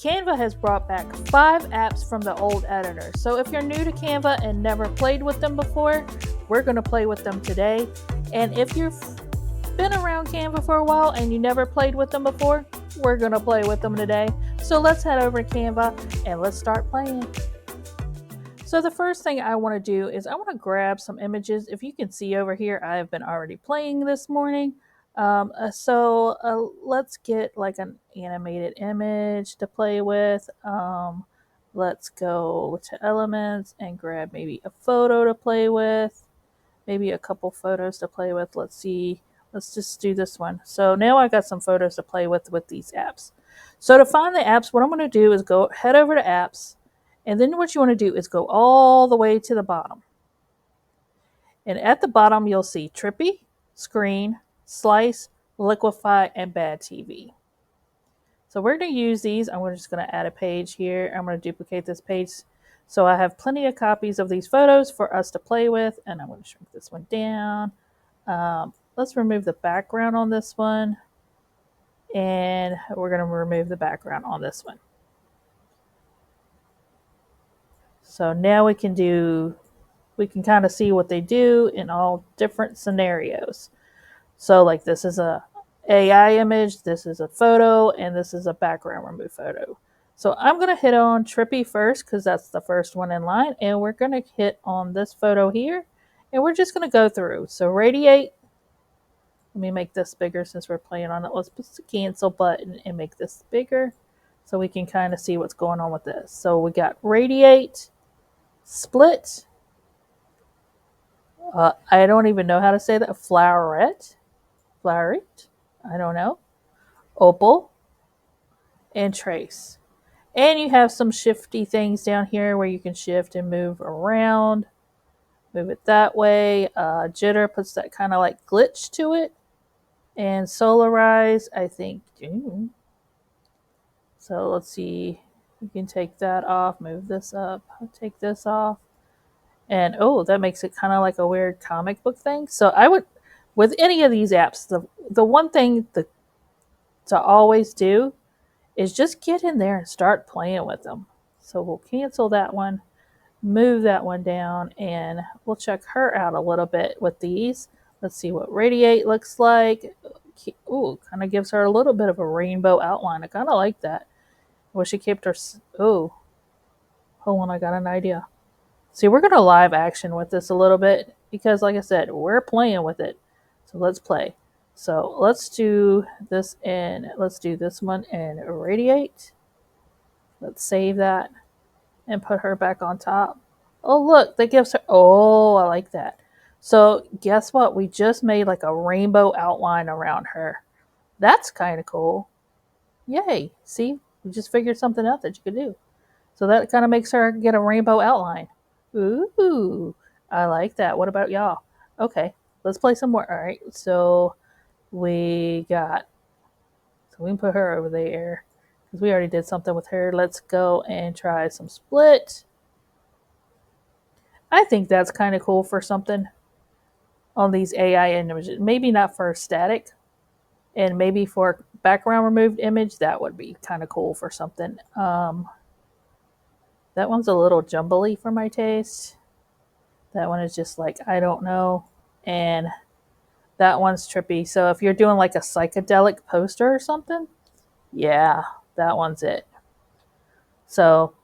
Canva has brought back 5 apps from the old editor. So if you're new to Canva and never played with them before, we're going to play with them today. And if you've been around Canva for a while and you never played with them before, we're going to play with them today. So let's head over to Canva and let's start playing. So the first thing I want to do is I want to grab some images. If you can see over here, I have been already playing this morning. Let's get like an animated image to play with. Let's go to elements and grab maybe a photo to play with. Maybe a couple photos to play with. Let's see. Let's just do this one. So now I got some photos to play with these apps. So to find the apps, what I'm going to do is head over to apps. And then what you want to do is go all the way to the bottom. And at the bottom, you'll see Trippy, Screen, Slice, Liquefy, and Bad TV. So we're going to use these. I'm just going to add a page here. I'm going to duplicate this page. So I have plenty of copies of these photos for us to play with. And I'm going to shrink this one down. Let's remove the background on this one. And we're going to remove the background on this one. So now we can kind of see what they do in all different scenarios. So like this is a AI image, this is a photo, and this is a background remove photo. So I'm going to hit on Trippy first because that's the first one in line. And we're going to hit on this photo here. And we're just going to go through. So radiate. Let me make this bigger since we're playing on it. Let's put the cancel button and make this bigger so we can kind of see what's going on with this. So we got radiate, split. I don't even know how to say that. Flowerette. I don't know. Opal. And trace. And you have some shifty things down here where you can shift and move around. Move it that way. Jitter puts that kind of like glitch to it. And solarize, I think. So let's see. You can take that off. Move this up. Take this off. And that makes it kind of like a weird comic book thing. So I would, with any of these apps, the one thing to always do is just get in there and start playing with them. So we'll cancel that one, move that one down, and we'll check her out a little bit with these. Let's see what radiate looks like. Ooh, kind of gives her a little bit of a rainbow outline. I kind of like that. I wish she kept her. Oh, hold on, I got an idea. See, we're going to live action with this a little bit because, like I said, we're playing with it. So let's play. So let's do this and let's do this one and radiate. Let's save that and put her back on top. Oh, look, that gives her. Oh, I like that. So guess what? We just made like a rainbow outline around her. That's kind of cool. Yay. See, we just figured something out that you could do. So that kind of makes her get a rainbow outline. Ooh, I like that. What about y'all? Okay, let's play some more. All right, so we can put her over there because we already did something with her. Let's go and try some split. I think that's kind of cool for something on these AI images. Maybe not for static, and maybe for background removed image, that would be kind of cool for something. That one's a little jumbly for my taste. That one is just like, I don't know. And that one's trippy. So if you're doing like a psychedelic poster or something, yeah, that one's it. So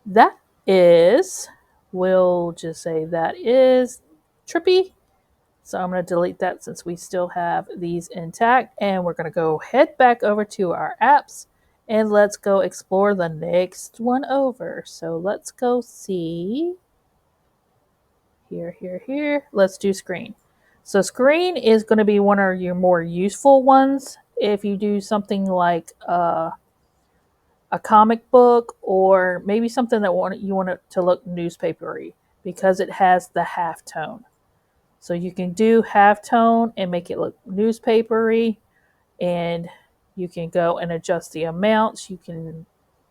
that is, we'll just say that is trippy. So I'm going to delete that since we still have these intact. And we're going to go head back over to our apps. And let's go explore the next one over. So let's go see. Here. Let's do screen. So screen is going to be one of your more useful ones if you do something like a comic book or maybe something that you want it to look newspapery because it has the halftone. So you can do halftone and make it look newspapery, and you can go and adjust the amounts. You can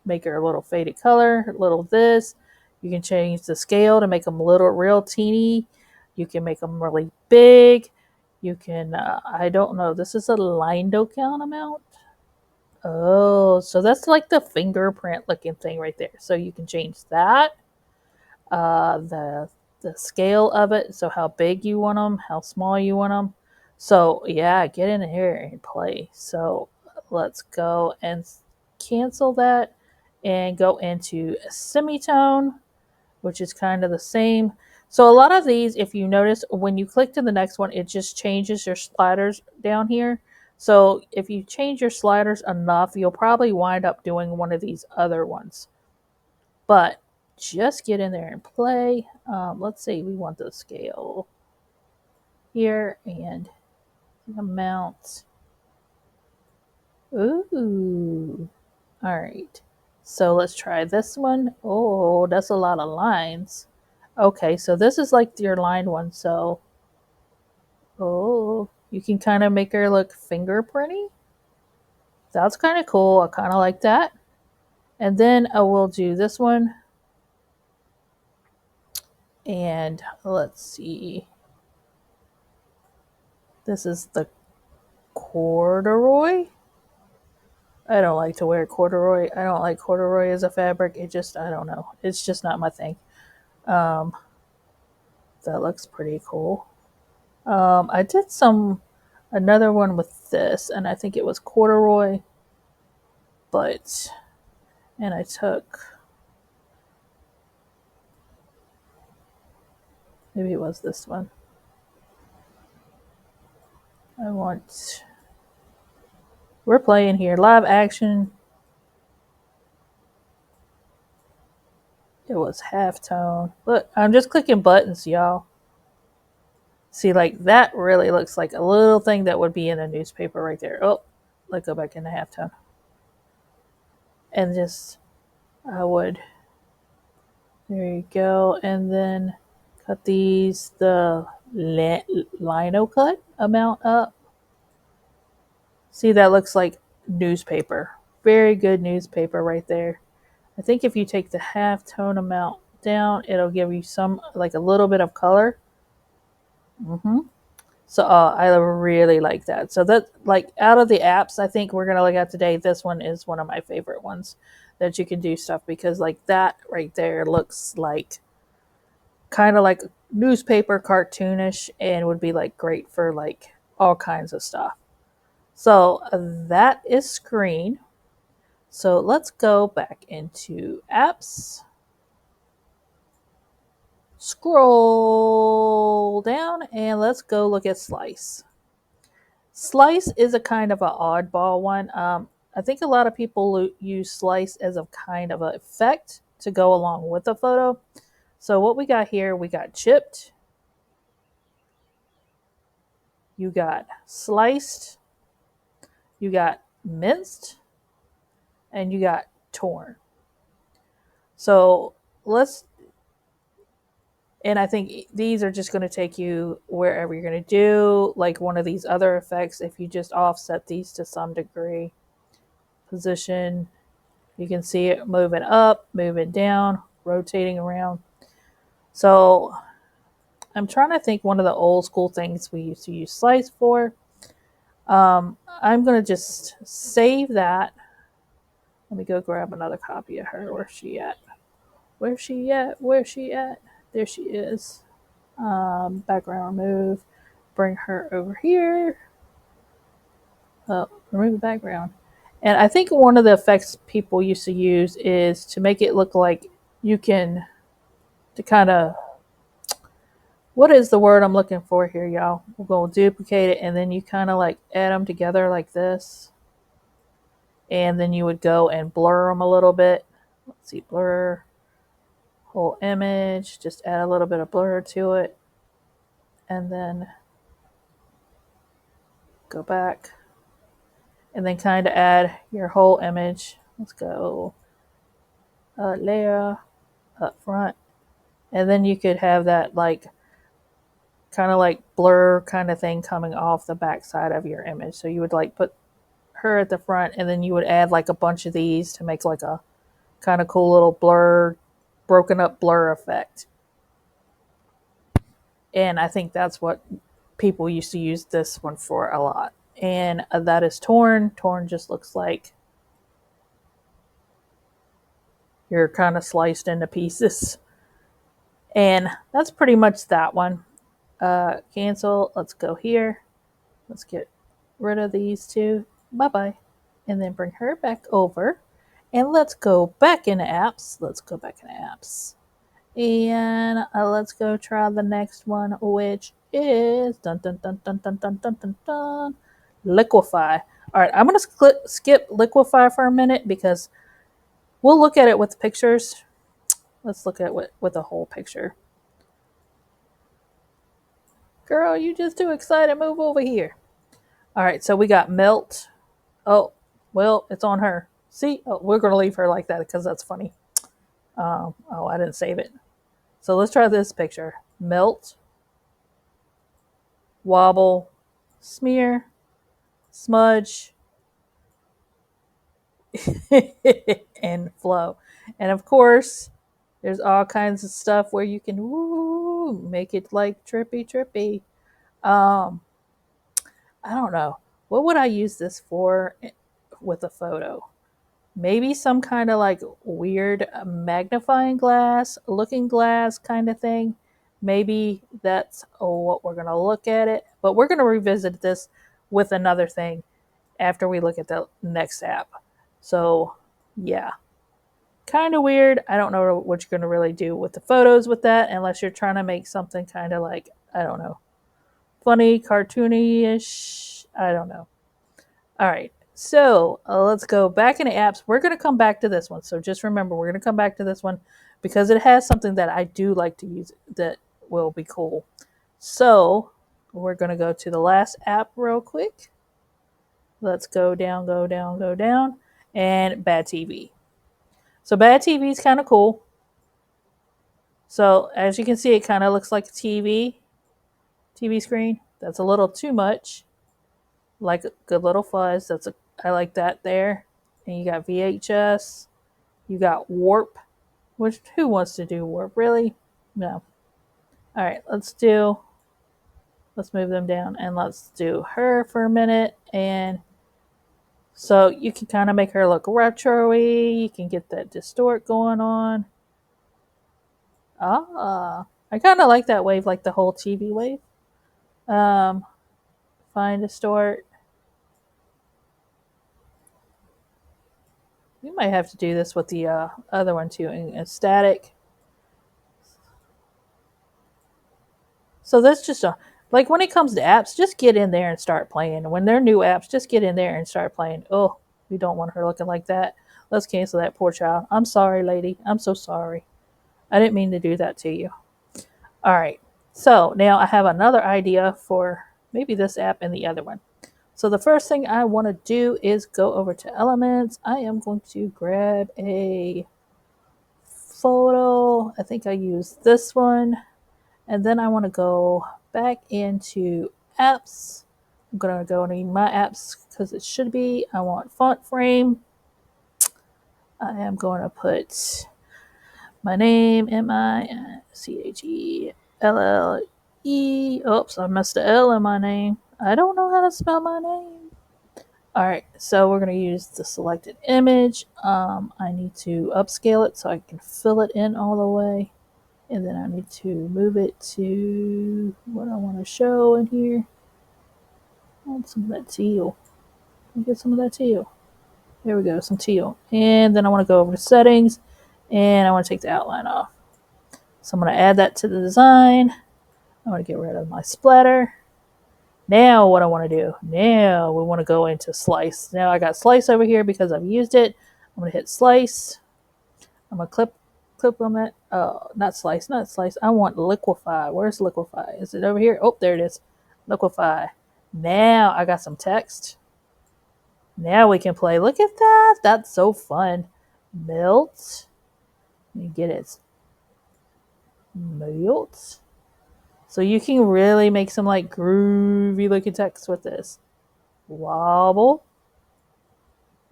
make her a little faded color, a little this. You can change the scale to make them a little real teeny. You can make them really big. You can, I don't know, this is a line count amount. Oh, so that's like the fingerprint looking thing right there. So you can change that, the scale of it, so how big you want them, how small you want them. So yeah, get in here and play. So let's go and cancel that and go into a semitone, which is kind of the same. So a lot of these, if you notice, when you click to the next one, it just changes your sliders down here. So if you change your sliders enough, you'll probably wind up doing one of these other ones. But just get in there and play. Let's see, we want the scale here and amount. Ooh, all right. So let's try this one. Oh, that's a lot of lines. Okay, so this is like your line one. So, oh, you can kind of make her look fingerprinty. That's kind of cool. I kind of like that. And then I will do this one. And let's see. This is the corduroy. I don't like to wear corduroy. I don't like corduroy as a fabric. It just, I don't know. It's just not my thing. Um, that looks pretty cool. I did another one with this, and I think it was corduroy, but, and I took, maybe it was this one. We're playing here, live action. It was halftone. Look, I'm just clicking buttons, y'all. See, like that really looks like a little thing that would be in a newspaper right there. Oh, let's go back into halftone. And just, I would, there you go. And then cut these, the lino cut amount up. See, that looks like newspaper. Very good newspaper right there. I think if you take the halftone amount down, it'll give you some, like a little bit of color. So I really like that. So that, like, out of the apps I think we're gonna look at today, this one is one of my favorite ones that you can do stuff, because like that right there looks like kind of like newspaper cartoonish and would be like great for like all kinds of stuff. So that is screen. So let's go back into apps. Scroll down and let's go look at Slice. Slice is a kind of an oddball one. I think a lot of people use Slice as a kind of an effect to go along with a photo. So what we got here, we got chipped, you got sliced, you got minced, and you got torn. So let's, and I think these are just going to take you wherever you're going to do like one of these other effects. If you just offset these to some degree, position, you can see it moving up, moving down, rotating around. So I'm trying to think one of the old school things we used to use Slice for. I'm going to just save that. Let me go grab another copy of her. Where's she at? Where's she at? Where's she at? There she is. Background remove. Bring her over here. Remove the background. And I think one of the effects people used to use is to make it look like you can, to kind of, what is the word I'm looking for here, y'all? We're going to duplicate it, and then you kind of like add them together like this. And then you would go and blur them a little bit. Let's see, blur, whole image, just add a little bit of blur to it. And then go back. And then kind of add your whole image. Let's go layer up front. And then you could have that like kind of like blur kind of thing coming off the back side of your image. So you would like put her at the front, and then you would add like a bunch of these to make like a kind of cool little blur, broken up blur effect. And I think that's what people used to use this one for a lot. And that is torn. Torn just looks like you're kind of sliced into pieces. And that's pretty much that one. Cancel. Let's go here. Let's get rid of these two. Bye-bye. And then bring her back over. And let's go back into apps. Let's go back into apps. And let's go try the next one, which is dun dun dun dun dun dun dun dun dun Liquefy. All right, I'm gonna skip Liquefy for a minute because we'll look at it with pictures. Let's look at it with a whole picture. Girl, you just too excited. Move over here. All right, so we got melt. Oh, well, it's on her. See, we're gonna leave her like that because that's funny. Oh, I didn't save it. So let's try this picture. Melt, wobble, smear, smudge, and flow. And of course, there's all kinds of stuff where you can make it like trippy. Um, I don't know. What would I use this for with a photo? Maybe some kind of like weird magnifying glass, looking glass kind of thing. Maybe that's what we're going to look at it. But we're going to revisit this with another thing after we look at the next app. So, yeah. Kind of weird. I don't know what you're going to really do with the photos with that unless you're trying to make something kind of like, I don't know, funny, cartoony-ish. I don't know. All right. So let's go back into apps. We're going to come back to this one. So just remember, we're going to come back to this one because it has something that I do like to use that will be cool. So we're going to go to the last app real quick. Let's go down. And Bad TV. So Bad TV is kind of cool. So as you can see, it kind of looks like a TV screen. That's a little too much. Like a good little fuzz. I like that there. And you got VHS. You got warp. Which who wants to do warp? Really? No. All right, let's move them down and let's do her for a minute. And so you can kind of make her look retro-y. You can get that distort going on. I kind of like that wave, like the whole TV wave. Find distort. We might have to do this with the other one too, in static. So that's just like when it comes to apps, just get in there and start playing. When they're new apps, just get in there and start playing. Oh, we don't want her looking like that. Let's cancel that, poor child. I'm sorry, lady. I'm so sorry. I didn't mean to do that to you. All right. So now I have another idea for maybe this app and the other one. So the first thing I want to do is go over to Elements. I am going to grab a photo. I think I used this one. And then I want to go back into apps. I'm going to go into my apps because it should be. I want font frame. I am going to put my name, MICHELLE. Oops, I missed the L in my name. I don't know how to spell my name. All right, so we're going to use the selected image. I need to upscale it so I can fill it in all the way. And then I need to move it to what I want to show in here. I want some of that teal. Can I get some of that teal? There we go, some teal. And then I want to go over to settings and I want to take the outline off. So I'm going to add that to the design. I want to get rid of my splatter. Now what I want to do, now we want to go into slice. Now I got slice over here because I've used it. I'm going to hit slice. I'm going to clip on that. Not slice. I want liquefy. Where's liquefy? Is it over here? Oh, there it is. Liquefy. Now I got some text. Now we can play. Look at that. That's so fun. Melt. Let me get it. Melt. So you can really make some like groovy looking text with this. Wobble.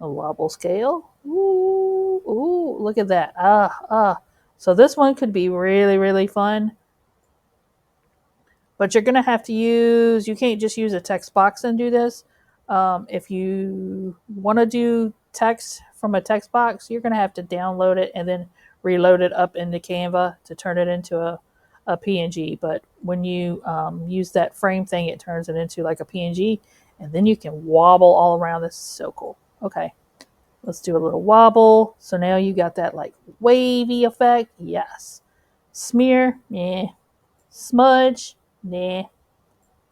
A wobble scale. Ooh, look at that. So this one could be really, really fun. But you're going to have to use, you can't just use a text box and do this. If you want to do text from a text box, you're going to have to download it and then reload it up into Canva to turn it into a PNG. But when you use that frame thing, it turns it into like a PNG, and then you can wobble all around. This is so cool. Okay, let's do a little wobble. So now you got that like wavy effect. Yes. Smear, yeah. Smudge, nah.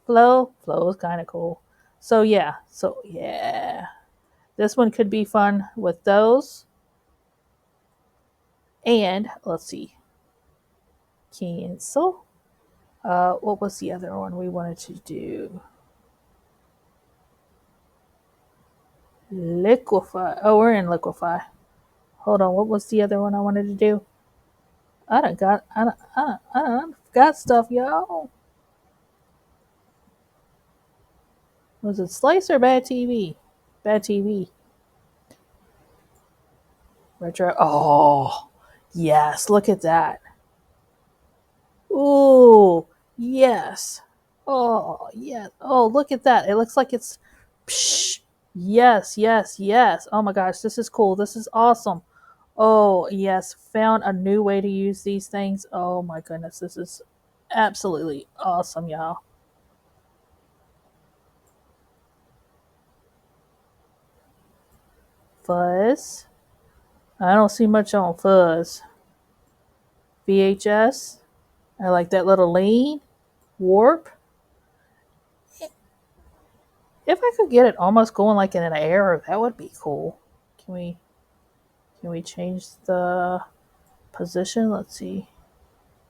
Flow is kind of cool. So yeah, this one could be fun with those. And let's see, cancel. What was the other one we wanted to do? Liquefy. Oh, we're in Liquefy. Hold on, what was the other one I wanted to do? I done got stuff, y'all. Was it Slice or Bad TV? Bad TV. Retro. Oh, yes. Look at that. Ooh, yes. Oh, yes. Oh, look at that. It looks like it's. Psh, yes. Oh my gosh, this is cool. This is awesome. Oh, yes. Found a new way to use these things. Oh my goodness. This is absolutely awesome, y'all. Fuzz. I don't see much on fuzz. VHS. I like that little lean. Warp. If I could get it almost going like in an arrow, that would be cool. Can we change the position? Let's see.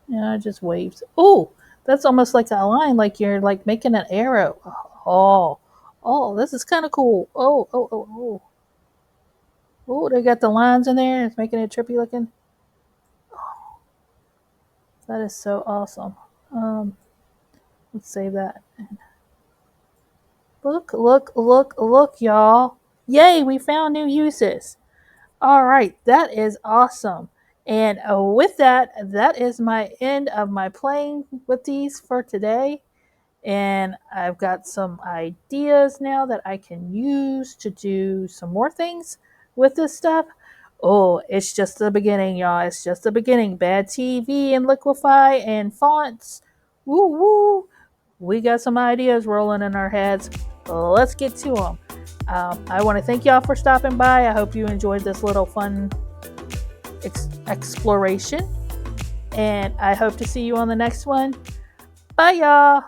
Yeah, it just waves. Oh, that's almost like a line, like you're like making an arrow. Oh, this is kind of cool. Oh, they got the lines in there. It's making it trippy looking. Oh, that is so awesome. Let's save that. Look, y'all. Yay, we found new uses. All right, that is awesome. And with that, that is my end of my playing with these for today. And I've got some ideas now that I can use to do some more things with this stuff. Oh, it's just the beginning, y'all. It's just the beginning. Bad TV and Liquefy and fonts. Woo woo. We got some ideas rolling in our heads. Let's get to them. I want to thank y'all for stopping by. I hope you enjoyed this little fun exploration. And I hope to see you on the next one. Bye, y'all.